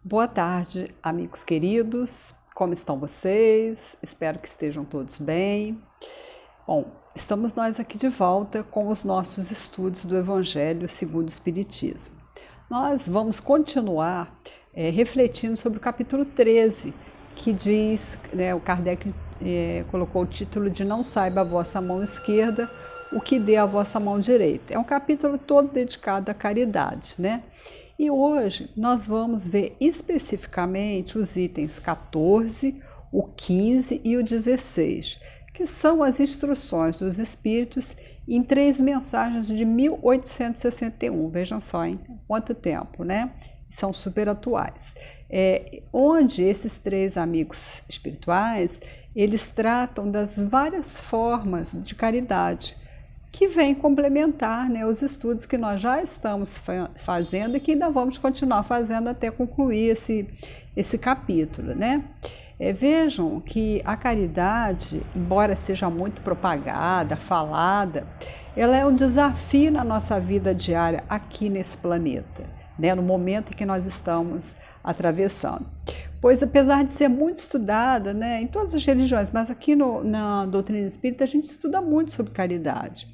Boa tarde, amigos queridos. Como estão vocês? Espero que estejam todos bem. Bom, estamos nós aqui de volta com os nossos estudos do Evangelho segundo o Espiritismo. Nós vamos continuar refletindo sobre o capítulo 13, que diz, o Kardec colocou o título de Não saiba a vossa mão esquerda o que dê a vossa mão direita. É um capítulo todo dedicado à caridade, né? E hoje nós vamos ver especificamente os itens 14, o 15 e o 16, que são as instruções dos Espíritos em 3 mensagens de 1861. Vejam só, hein? Quanto tempo, né? São super atuais. Onde esses 3 amigos espirituais, eles tratam das várias formas de caridade, que vem complementar, né, os estudos que nós já estamos fazendo e que ainda vamos continuar fazendo até concluir esse capítulo, né? Vejam que a caridade, embora seja muito propagada, falada, ela é um desafio na nossa vida diária aqui nesse planeta, né, no momento em que nós estamos atravessando. Pois, apesar de ser muito estudada, né, em todas as religiões, mas aqui na doutrina espírita a gente estuda muito sobre caridade.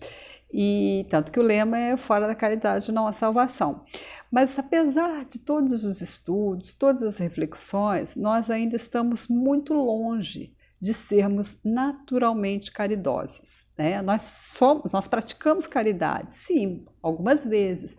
E tanto que o lema é fora da caridade não há salvação. Mas apesar de todos os estudos, todas as reflexões, nós ainda estamos muito longe de sermos naturalmente caridosos, né? Nós praticamos caridade, sim, algumas vezes,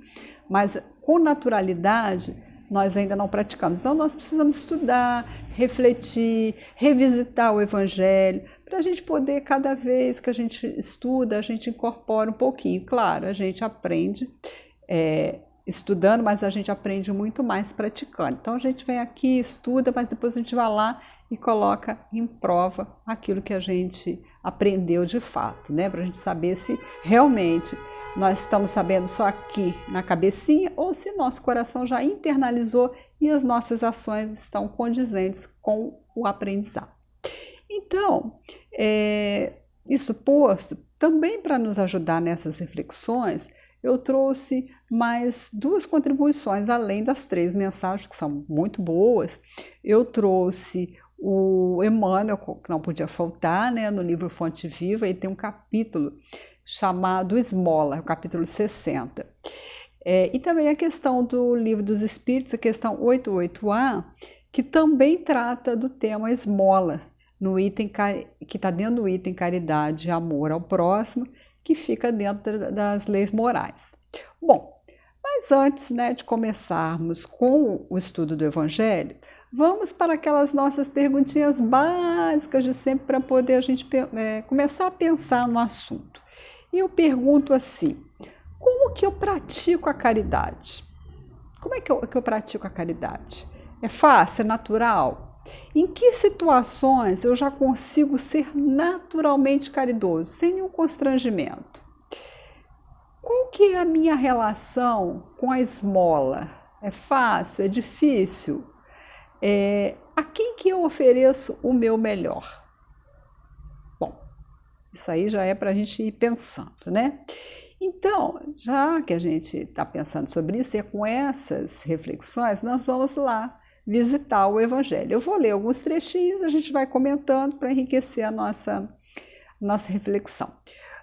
mas com naturalidade nós ainda não praticamos. Então nós precisamos estudar, refletir, revisitar o Evangelho, para a gente poder, cada vez que a gente estuda, a gente incorpora um pouquinho. Claro, a gente aprende estudando, mas a gente aprende muito mais praticando. Então a gente vem aqui, estuda, mas depois a gente vai lá e coloca em prova aquilo que a gente aprendeu de fato, né? Para a gente saber se realmente nós estamos sabendo só aqui na cabecinha ou se nosso coração já internalizou e as nossas ações estão condizentes com o aprendizado. Então, isso posto, também para nos ajudar nessas reflexões, eu trouxe mais 2 contribuições, além das 3 mensagens, que são muito boas. Eu trouxe o Emmanuel, que não podia faltar, né, no livro Fonte Viva, e tem um capítulo chamado Esmola, o capítulo 60. E também a questão do Livro dos Espíritos, a questão 88A, que também trata do tema esmola, no item que está dentro do item caridade e amor ao próximo, que fica dentro das leis morais. Bom, mas antes, né, de começarmos com o estudo do Evangelho, vamos para aquelas nossas perguntinhas básicas de sempre para poder a gente começar a pensar no assunto. E eu pergunto assim: como que eu pratico a caridade? Como é que eu pratico a caridade? É fácil? É natural? Em que situações eu já consigo ser naturalmente caridoso, sem nenhum constrangimento? Qual que é a minha relação com a esmola? É fácil? É difícil? A quem que eu ofereço o meu melhor? Bom, isso aí já é para a gente ir pensando, né? Então, já que a gente está pensando sobre isso, e com essas reflexões, nós vamos lá visitar o Evangelho. Eu vou ler alguns trechinhos, a gente vai comentando para enriquecer a nossa reflexão.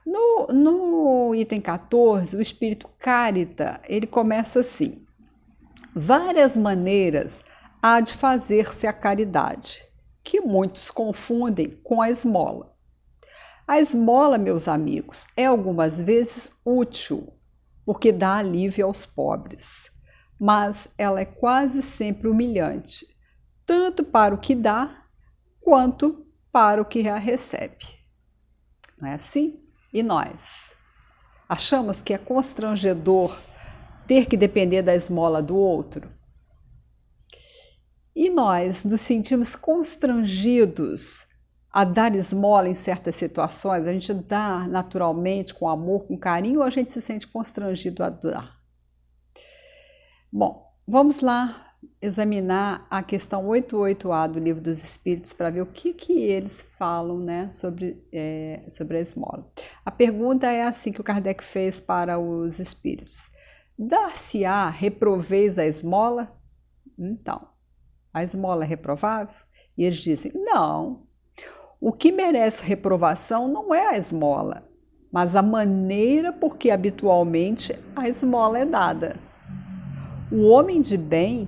No item 14, o Espírito Carita, ele começa assim: várias maneiras há de fazer-se a caridade, que muitos confundem com a esmola. A esmola, meus amigos, é algumas vezes útil, porque dá alívio aos pobres, mas ela é quase sempre humilhante, tanto para o que dá, quanto para o que a recebe. Não é assim? E nós? Achamos que é constrangedor ter que depender da esmola do outro? E nós nos sentimos constrangidos a dar esmola em certas situações? A gente dá naturalmente, com amor, com carinho, ou a gente se sente constrangido a dar? Bom, vamos lá examinar a questão 88A do Livro dos Espíritos para ver o que eles falam, né, sobre a esmola. A pergunta é assim que o Kardec fez para os espíritos: dar-se-á reproveis a esmola? Então, A esmola é reprovável? E eles dizem, não, o que merece reprovação não é a esmola, mas a maneira por que habitualmente a esmola é dada. O homem de bem,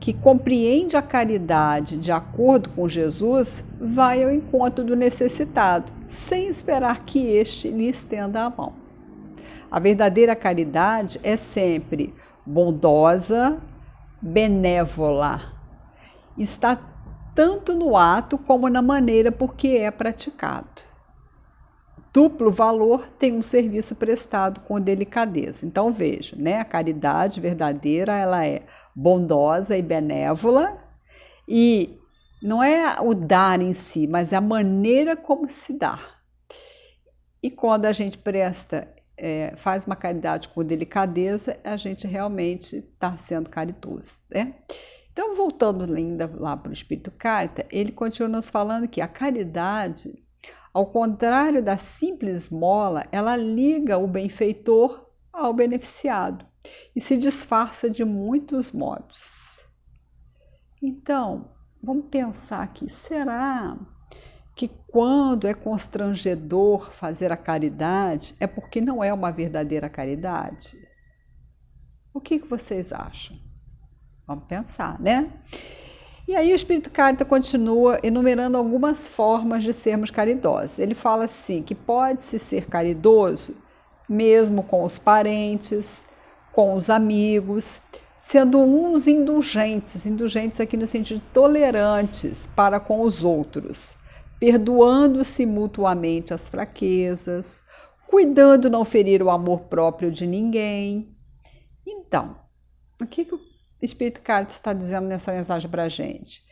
que compreende a caridade de acordo com Jesus, vai ao encontro do necessitado, sem esperar que este lhe estenda a mão. A verdadeira caridade é sempre bondosa, benévola. Está tanto no ato como na maneira por que é praticado. Duplo valor tem um serviço prestado com delicadeza. Então veja, né? A caridade verdadeira, ela é bondosa e benévola, e não é o dar em si, mas é a maneira como se dá. E quando a gente faz uma caridade com delicadeza, a gente realmente está sendo caridoso, né? Então, voltando ainda lá para o Espírito Carta, ele continua nos falando que a caridade, ao contrário da simples esmola, ela liga o benfeitor ao beneficiado e se disfarça de muitos modos. Então, vamos pensar aqui, será que quando é constrangedor fazer a caridade é porque não é uma verdadeira caridade? O que vocês acham? Vamos pensar, né? E aí o Espírito Carita continua enumerando algumas formas de sermos caridosos. Ele fala assim, que pode-se ser caridoso mesmo com os parentes, com os amigos, sendo uns indulgentes aqui no sentido de tolerantes para com os outros, perdoando-se mutuamente as fraquezas, cuidando não ferir o amor próprio de ninguém. Então, o que o Espírito Carta está dizendo nessa mensagem para a gente?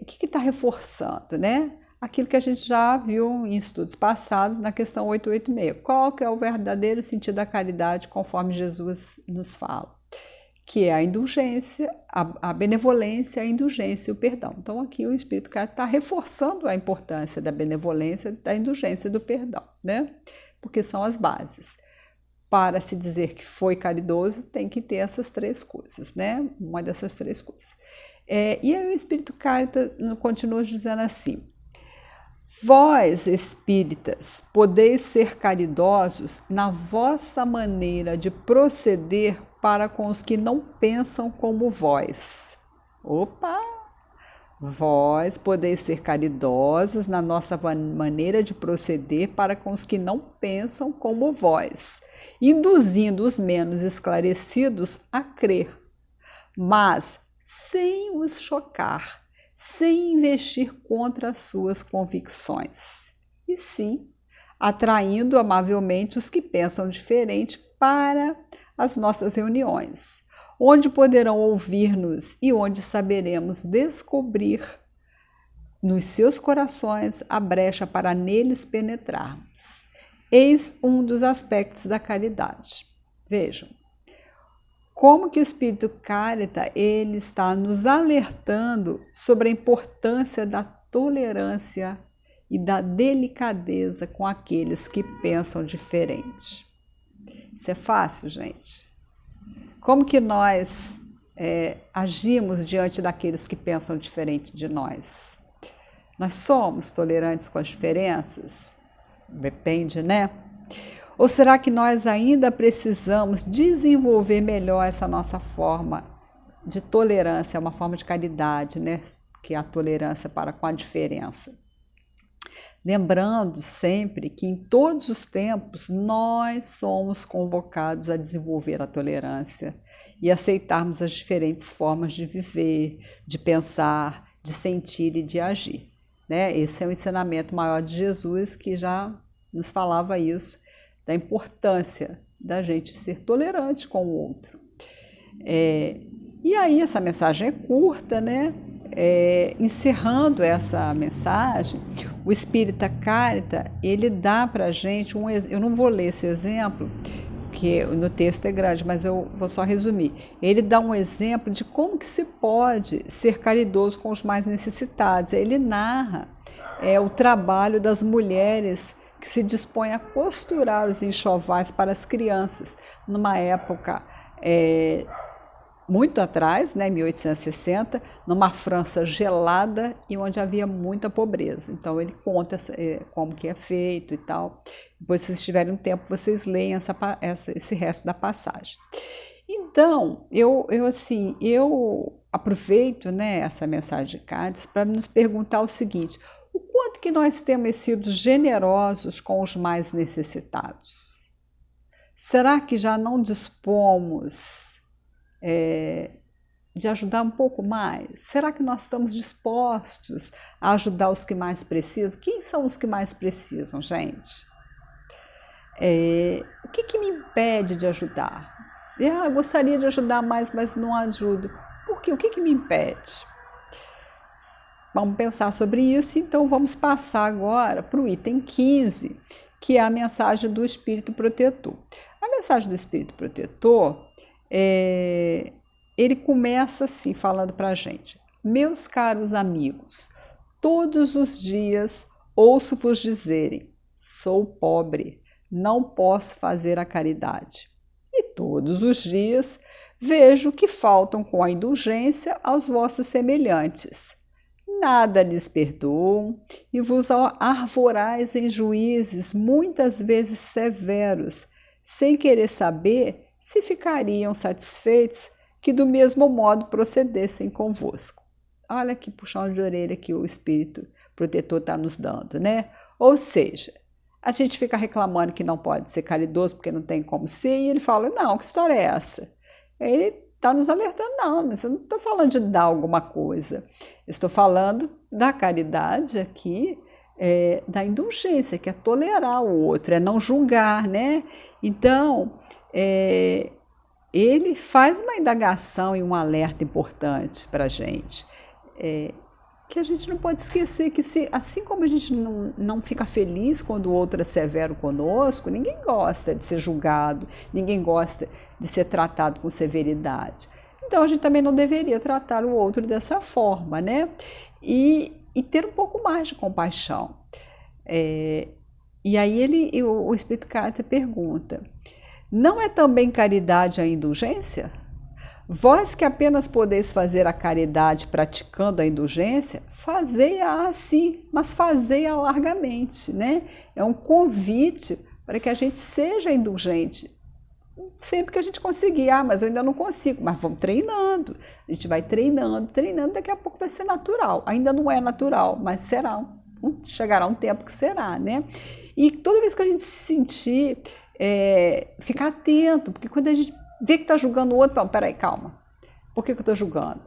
O que está reforçando, né? Aquilo que a gente já viu em estudos passados na questão 886. Qual que é o verdadeiro sentido da caridade conforme Jesus nos fala? Que é a indulgência, a benevolência, a indulgência e o perdão. Então aqui o Espírito Carta está reforçando a importância da benevolência, da indulgência e do perdão, né? Porque são as bases. Para se dizer que foi caridoso, tem que ter essas três coisas, né? Uma dessas três coisas. E aí o Espírito Carta continua dizendo assim: vós, espíritas, podeis ser caridosos na vossa maneira de proceder para com os que não pensam como vós. Opa! Vós podeis ser caridosos na nossa maneira de proceder para com os que não pensam como vós, induzindo os menos esclarecidos a crer, mas sem os chocar, sem investir contra as suas convicções, e sim atraindo amavelmente os que pensam diferente para as nossas reuniões, onde poderão ouvir-nos e onde saberemos descobrir nos seus corações a brecha para neles penetrarmos. Eis um dos aspectos da caridade. Vejam, como que o Espírito Carita ele está nos alertando sobre a importância da tolerância e da delicadeza com aqueles que pensam diferente. Isso é fácil, gente? Como que nós agimos diante daqueles que pensam diferente de nós? Nós somos tolerantes com as diferenças? Depende, né? Ou será que nós ainda precisamos desenvolver melhor essa nossa forma de tolerância, uma forma de caridade, né? Que é a tolerância para com a diferença. Lembrando sempre que em todos os tempos nós somos convocados a desenvolver a tolerância e aceitarmos as diferentes formas de viver, de pensar, de sentir e de agir, né? Esse é o ensinamento maior de Jesus, que já nos falava isso, da importância da gente ser tolerante com o outro. E aí essa mensagem é curta, né? Encerrando essa mensagem, o Espírita Carita, ele dá para a gente um exemplo. Eu não vou ler esse exemplo, porque no texto é grande, mas eu vou só resumir. Ele dá um exemplo de como que se pode ser caridoso com os mais necessitados. Ele narra o trabalho das mulheres que se dispõem a costurar os enxovais para as crianças, numa época muito atrás, né, 1860, numa França gelada e onde havia muita pobreza. Então ele conta como que é feito e tal. Depois, se vocês tiverem um tempo, vocês leem esse resto da passagem. Então, eu aproveito, né, essa mensagem de Cádiz para nos perguntar o seguinte: o quanto que nós temos sido generosos com os mais necessitados? Será que já não dispomos de ajudar um pouco mais? Será que nós estamos dispostos a ajudar os que mais precisam? Quem são os que mais precisam, gente? O que me impede de ajudar? Eu gostaria de ajudar mais, mas não ajudo. Por quê? O que me impede? Vamos pensar sobre isso, então vamos passar agora para o item 15, que é a mensagem do Espírito Protetor. A mensagem do Espírito Protetor, ele começa assim, falando para a gente: meus caros amigos, todos os dias ouço-vos dizerem, sou pobre, não posso fazer a caridade. E todos os dias vejo que faltam com a indulgência aos vossos semelhantes. Nada lhes perdoam e vos arvorais em juízes muitas vezes severos, sem querer saber se ficariam satisfeitos que do mesmo modo procedessem convosco. Olha que puxão de orelha que o Espírito Protetor está nos dando, né? Ou seja, a gente fica reclamando que não pode ser caridoso porque não tem como ser, e ele fala, não, que história é essa? Ele está nos alertando, não, mas eu não estou falando de dar alguma coisa, eu estou falando da caridade aqui, da indulgência, que é tolerar o outro, é não julgar, né? Então, ele faz uma indagação e um alerta importante para a gente, que a gente não pode esquecer que assim como a gente não fica feliz quando o outro é severo conosco, ninguém gosta de ser julgado, ninguém gosta de ser tratado com severidade. Então a gente também não deveria tratar o outro dessa forma, né? E ter um pouco mais de compaixão. E aí o Espírito Cátia pergunta, não é também caridade a indulgência? Vós que apenas podeis fazer a caridade praticando a indulgência, fazei-a assim, mas fazei-a largamente, né? É um convite para que a gente seja indulgente, sempre que a gente conseguir. Mas eu ainda não consigo, mas vamos treinando. A gente vai treinando, daqui a pouco vai ser natural. Ainda não é natural, mas será. Chegará um tempo que será, né? E toda vez que a gente se sentir, ficar atento, porque quando a gente vê que está julgando o outro, peraí, calma, por que eu estou julgando?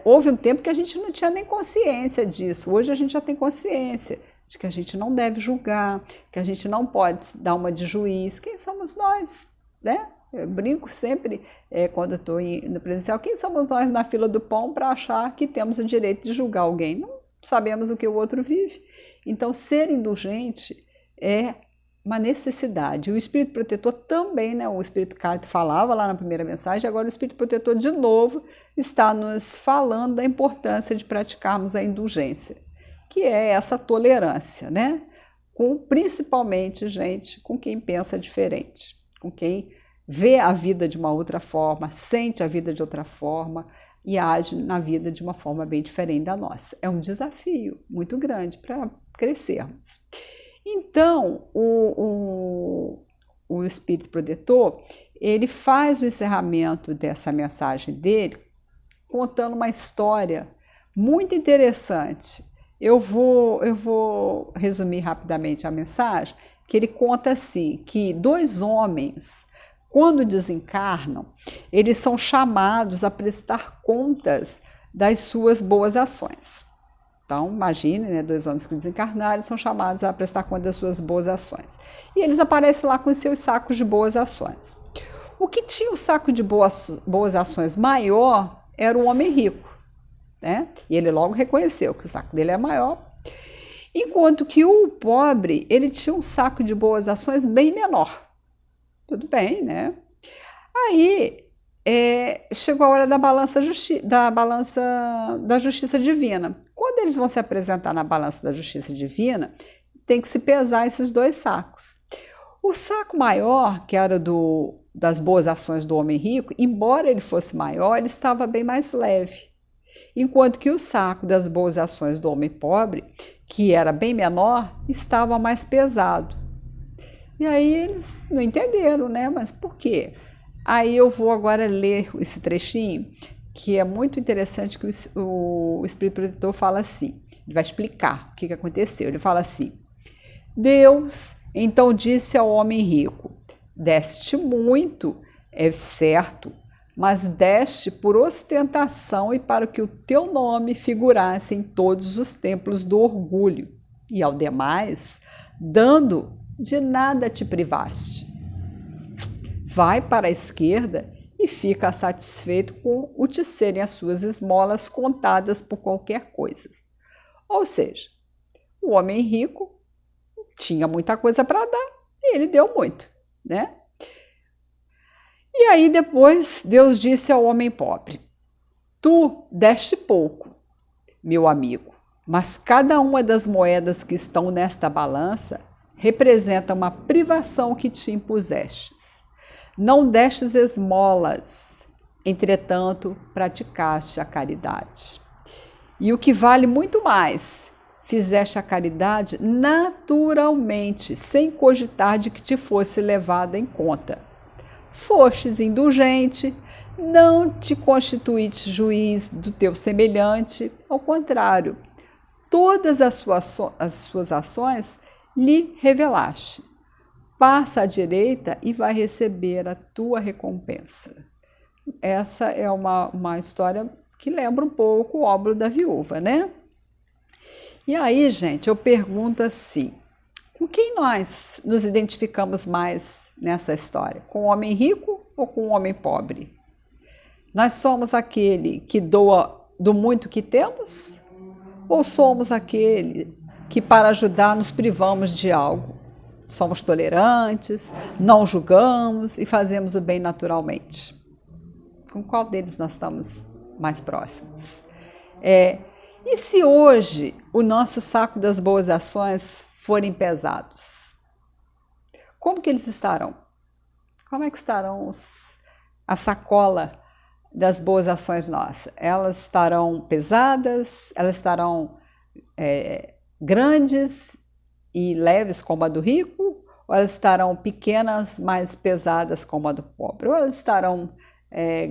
Houve um tempo que a gente não tinha nem consciência disso, hoje a gente já tem consciência de que a gente não deve julgar, que a gente não pode dar uma de juiz. Quem somos nós, né? Eu brinco sempre, quando eu estou no presencial, quem somos nós na fila do pão para achar que temos o direito de julgar alguém? Não sabemos o que o outro vive. Então, ser indulgente é uma necessidade. O Espírito Protetor também, né? O Espírito Cátia falava lá na primeira mensagem, agora o Espírito Protetor de novo está nos falando da importância de praticarmos a indulgência, que é essa tolerância, né? Principalmente, gente, com quem pensa diferente, com quem vê a vida de uma outra forma, sente a vida de outra forma e age na vida de uma forma bem diferente da nossa. É um desafio muito grande para crescermos. Então, o Espírito Protetor, ele faz o encerramento dessa mensagem dele contando uma história muito interessante. Eu vou resumir rapidamente a mensagem, que ele conta assim, que 2 homens, quando desencarnam, eles são chamados a prestar contas das suas boas ações. Então, imagine, né, 2 homens que desencarnaram são chamados a prestar conta das suas boas ações. E eles aparecem lá com os seus sacos de boas ações. O que tinha o saco de boas ações maior era o homem rico, né? E ele logo reconheceu que o saco dele é maior. Enquanto que o pobre, ele tinha um saco de boas ações bem menor. Tudo bem, né? Aí chegou a hora da balança da justiça divina. Quando eles vão se apresentar na balança da justiça divina, tem que se pesar esses 2 sacos. O saco maior, que era do das boas ações do homem rico, embora ele fosse maior, ele estava bem mais leve. Enquanto que o saco das boas ações do homem pobre, que era bem menor, estava mais pesado. E aí eles não entenderam, né? Mas por quê? Aí eu vou agora ler esse trechinho, que é muito interessante, que o Espírito Protetor fala assim, ele vai explicar o que aconteceu. Ele fala assim: Deus então disse ao homem rico: deste muito, é certo, mas deste por ostentação e para que o teu nome figurasse em todos os templos do orgulho. E ao demais, dando, de nada te privaste. Vai para a esquerda e fica satisfeito com o te serem as suas esmolas contadas por qualquer coisa. Ou seja, o homem rico tinha muita coisa para dar e ele deu muito, né? E aí depois Deus disse ao homem pobre: tu deste pouco, meu amigo, mas cada uma das moedas que estão nesta balança representa uma privação que te impusestes. Não destes esmolas, entretanto praticaste a caridade. E o que vale muito mais, fizeste a caridade naturalmente, sem cogitar de que te fosse levada em conta. Fostes indulgente, não te constituíste juiz do teu semelhante, ao contrário, todas as suas ações lhe revelaste. Passa à direita e vai receber a tua recompensa. Essa é uma história que lembra um pouco o óbolo da viúva, né? E aí, gente, eu pergunto assim, com quem nós nos identificamos mais nessa história? Com o homem rico ou com o homem pobre? Nós somos aquele que doa do muito que temos? Ou somos aquele que, para ajudar, nos privamos de algo? Somos tolerantes, não julgamos e fazemos o bem naturalmente. Com qual deles nós estamos mais próximos? E se hoje o nosso saco das boas ações forem pesados? Como que eles estarão? Como é que estarão a sacola das boas ações nossas? Elas estarão pesadas? Elas estarão grandes e leves como a do rico? Ou elas estarão pequenas, mas pesadas como a do pobre? Ou elas estarão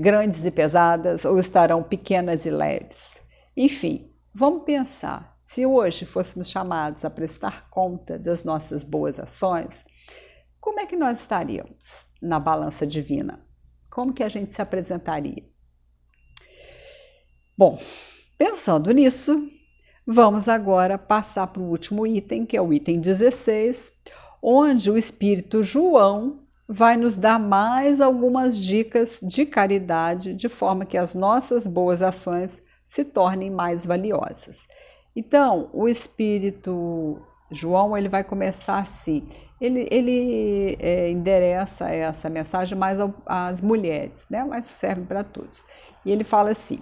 grandes e pesadas? Ou estarão pequenas e leves? Enfim, vamos pensar, se hoje fôssemos chamados a prestar conta das nossas boas ações, como é que nós estaríamos na balança divina? Como que a gente se apresentaria? Bom, pensando nisso, vamos agora passar para o último item, que é o item 16, onde o Espírito João vai nos dar mais algumas dicas de caridade, de forma que as nossas boas ações se tornem mais valiosas. Então, o Espírito João, ele vai começar assim, ele endereça essa mensagem mais às mulheres, né? Mas serve para todos. E ele fala assim: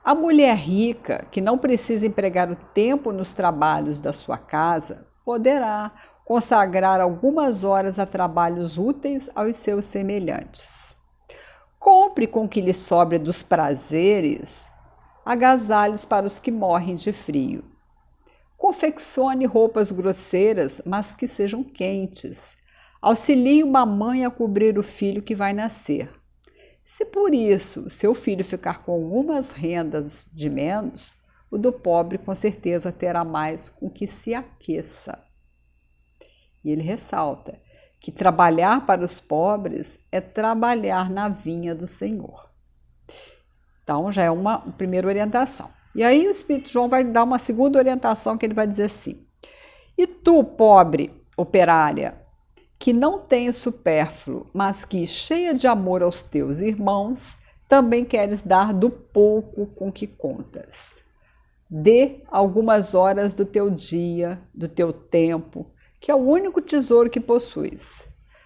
a mulher rica, que não precisa empregar o tempo nos trabalhos da sua casa, poderá consagrar algumas horas a trabalhos úteis aos seus semelhantes. Compre com que lhe sobre dos prazeres agasalhos para os que morrem de frio. Confeccione roupas grosseiras, mas que sejam quentes. Auxilie uma mãe a cobrir o filho que vai nascer. Se por isso seu filho ficar com algumas rendas de menos, o do pobre com certeza terá mais com que se aqueça. E ele ressalta que trabalhar para os pobres é trabalhar na vinha do Senhor. Então, já é uma primeira orientação. E aí o Espírito João vai dar uma segunda orientação, que ele vai dizer assim: e tu, pobre operária, que não tens supérfluo, mas que, cheia de amor aos teus irmãos, também queres dar do pouco com que contas. Dê algumas horas do teu dia, do teu tempo, que é o único tesouro que possuis.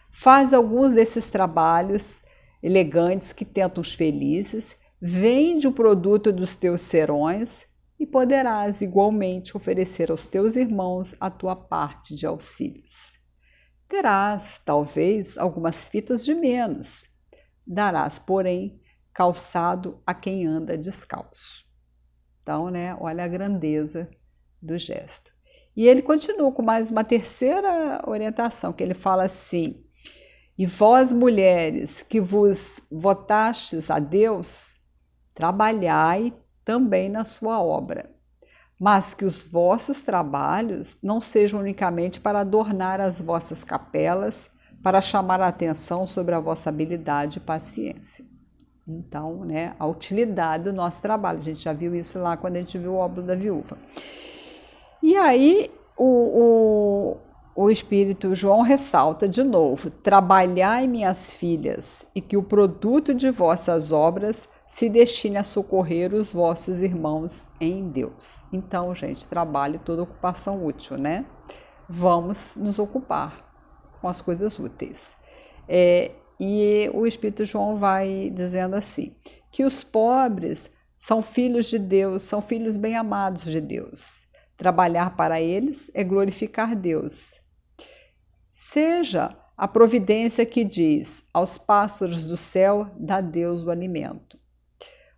Faz alguns desses trabalhos elegantes que tentam os felizes, vende o produto dos teus serões e poderás igualmente oferecer aos teus irmãos a tua parte de auxílios. terás, talvez, algumas fitas de menos. Darás, porém, calçado a quem anda descalço. Então, né, olha a grandeza do gesto. E ele continua com mais uma terceira orientação, que ele fala assim: e vós, mulheres, que vos votastes a Deus, trabalhai também na sua obra, mas que os vossos trabalhos não sejam unicamente para adornar as vossas capelas, para chamar a atenção sobre a vossa habilidade e paciência. Então, né, a utilidade do nosso trabalho. A gente já viu isso lá quando a gente viu o óbolo da viúva. E aí o Espírito João ressalta de novo: trabalhai, minhas filhas, e que o produto de vossas obras se destine a socorrer os vossos irmãos em Deus. Então, gente, trabalho toda ocupação útil, né? Vamos nos ocupar com as coisas úteis. E o Espírito João vai dizendo assim, que os pobres são filhos de Deus, são filhos bem amados de Deus. Trabalhar para eles é glorificar Deus. Seja a providência que diz: aos pássaros do céu dá Deus o alimento.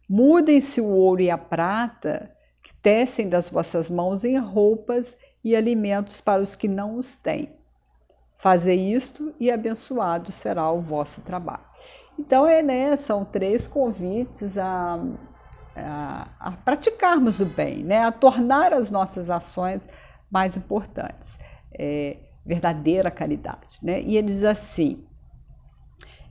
Mudem-se o ouro e a prata que tecem das vossas mãos em roupas e alimentos para os que não os têm. Fazei isto e abençoado será o vosso trabalho. Então, né, são 3 convites a praticarmos o bem, né, a tornar as nossas ações mais importantes. Verdadeira caridade, né? E ele diz assim,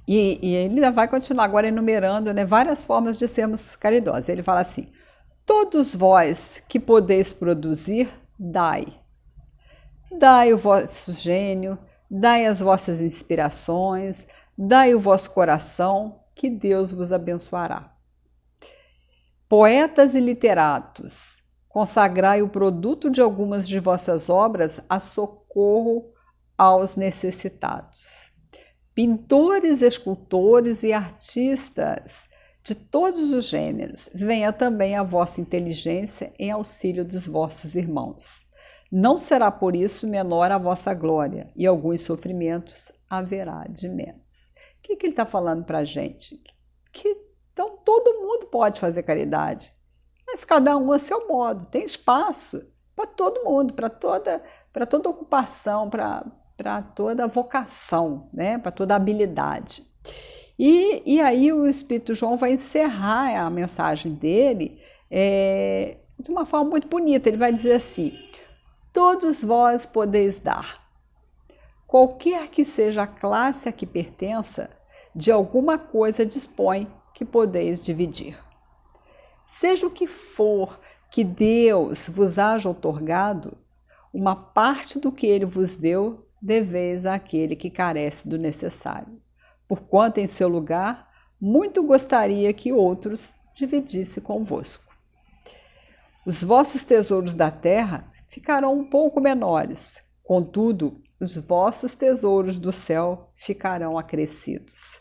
e ele ainda vai continuar agora enumerando, né, várias formas de sermos caridosos. Ele fala assim: todos vós que podeis produzir, dai. Dai o vosso gênio, dai as vossas inspirações, dai o vosso coração, que Deus vos abençoará. Poetas e literatos, consagrai o produto de algumas de vossas obras a socorro aos necessitados. Pintores, escultores e artistas de todos os gêneros, venha também a vossa inteligência em auxílio dos vossos irmãos. Não será por isso menor a vossa glória, e alguns sofrimentos haverá de menos. O que ele está falando para a gente? Então, todo mundo pode fazer caridade, mas cada um a seu modo. Tem espaço para todo mundo, para toda ocupação, para toda vocação, né? Para toda habilidade. E aí o Espírito João vai encerrar a mensagem dele de uma forma muito bonita. Ele vai dizer assim: todos vós podeis dar. Qualquer que seja a classe a que pertença, de alguma coisa dispõe que podeis dividir. Seja o que for que Deus vos haja outorgado, uma parte do que ele vos deu deveis àquele que carece do necessário, porquanto em seu lugar muito gostaria que outros dividissem convosco. Os vossos tesouros da terra ficarão um pouco menores, contudo, os vossos tesouros do céu ficarão acrescidos.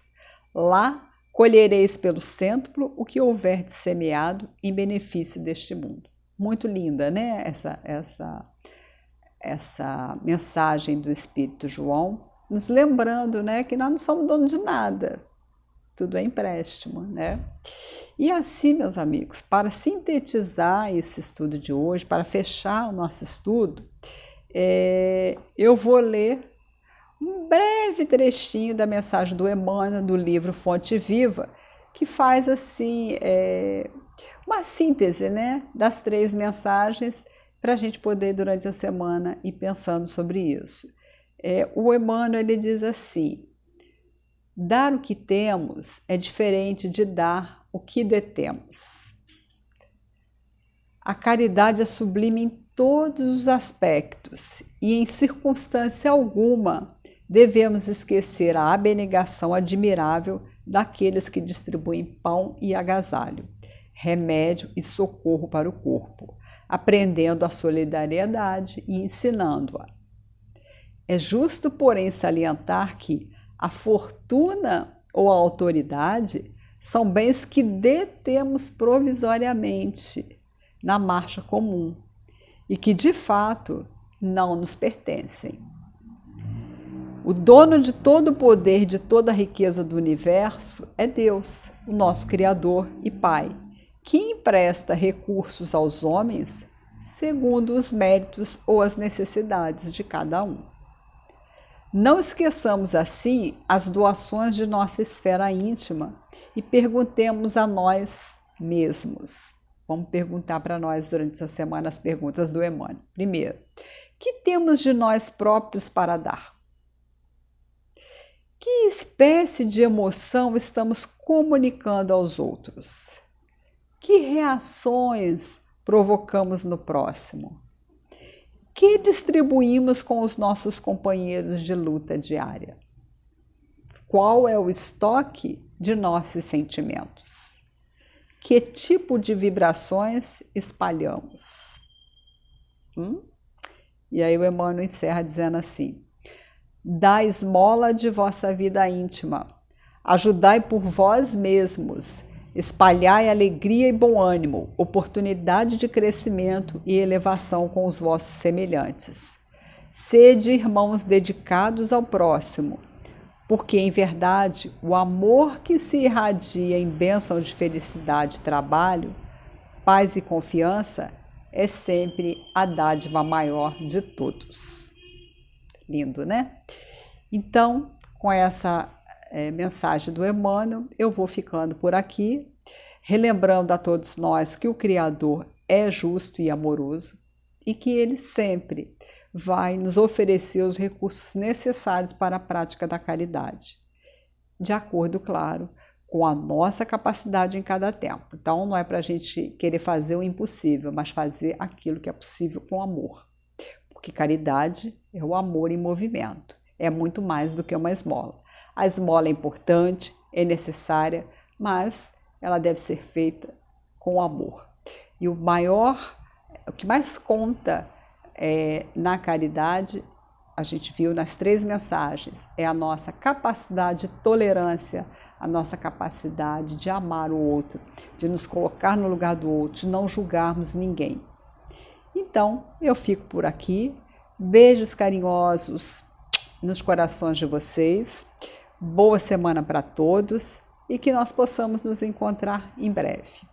Lá colhereis pelo cêntuplo o que houver de semeado em benefício deste mundo. Muito linda, né? Essa mensagem do Espírito João, nos lembrando, né, que nós não somos donos de nada, tudo é empréstimo, né? E assim, meus amigos, para sintetizar esse estudo de hoje, para fechar o nosso estudo, eu vou ler um breve trechinho da mensagem do Emmanuel, do livro Fonte Viva, que faz assim uma síntese, né, das 3 mensagens para a gente poder, durante a semana, ir pensando sobre isso. O Emmanuel ele diz assim: dar o que temos é diferente de dar o que detemos. A caridade é sublime em todos os aspectos e, em circunstância alguma, devemos esquecer a abnegação admirável daqueles que distribuem pão e agasalho, remédio e socorro para o corpo, aprendendo a solidariedade e ensinando-a. É justo, porém, salientar que a fortuna ou a autoridade são bens que detemos provisoriamente na marcha comum e que, de fato, não nos pertencem. O dono de todo o poder, de toda a riqueza do universo é Deus, o nosso Criador e Pai, que empresta recursos aos homens segundo os méritos ou as necessidades de cada um. Não esqueçamos, assim, as doações de nossa esfera íntima e perguntemos a nós mesmos. Vamos perguntar para nós durante essa semana as perguntas do Emmanuel. Primeiro, que temos de nós próprios para dar? Que espécie de emoção estamos comunicando aos outros? Que reações provocamos no próximo? Que distribuímos com os nossos companheiros de luta diária? Qual é o estoque de nossos sentimentos? Que tipo de vibrações espalhamos? E aí o Emmanuel encerra dizendo assim: dá esmola de vossa vida íntima, ajudai por vós mesmos, espalhai alegria e bom ânimo, oportunidade de crescimento e elevação com os vossos semelhantes. Sede irmãos dedicados ao próximo, porque em verdade o amor que se irradia em bênção de felicidade e trabalho, paz e confiança, é sempre a dádiva maior de todos. Lindo, né? Então, com essa mensagem do Emmanuel, eu vou ficando por aqui, relembrando a todos nós que o Criador é justo e amoroso e que Ele sempre vai nos oferecer os recursos necessários para a prática da caridade, de acordo, claro, com a nossa capacidade em cada tempo. Então, não é para a gente querer fazer o impossível, mas fazer aquilo que é possível com amor. Porque caridade é o amor em movimento, é muito mais do que uma esmola. A esmola é importante, é necessária, mas ela deve ser feita com amor. E o que mais conta na caridade, a gente viu nas 3 mensagens, é a nossa capacidade de tolerância, a nossa capacidade de amar o outro, de nos colocar no lugar do outro, de não julgarmos ninguém. Então, eu fico por aqui. Beijos carinhosos nos corações de vocês. Boa semana para todos e que nós possamos nos encontrar em breve.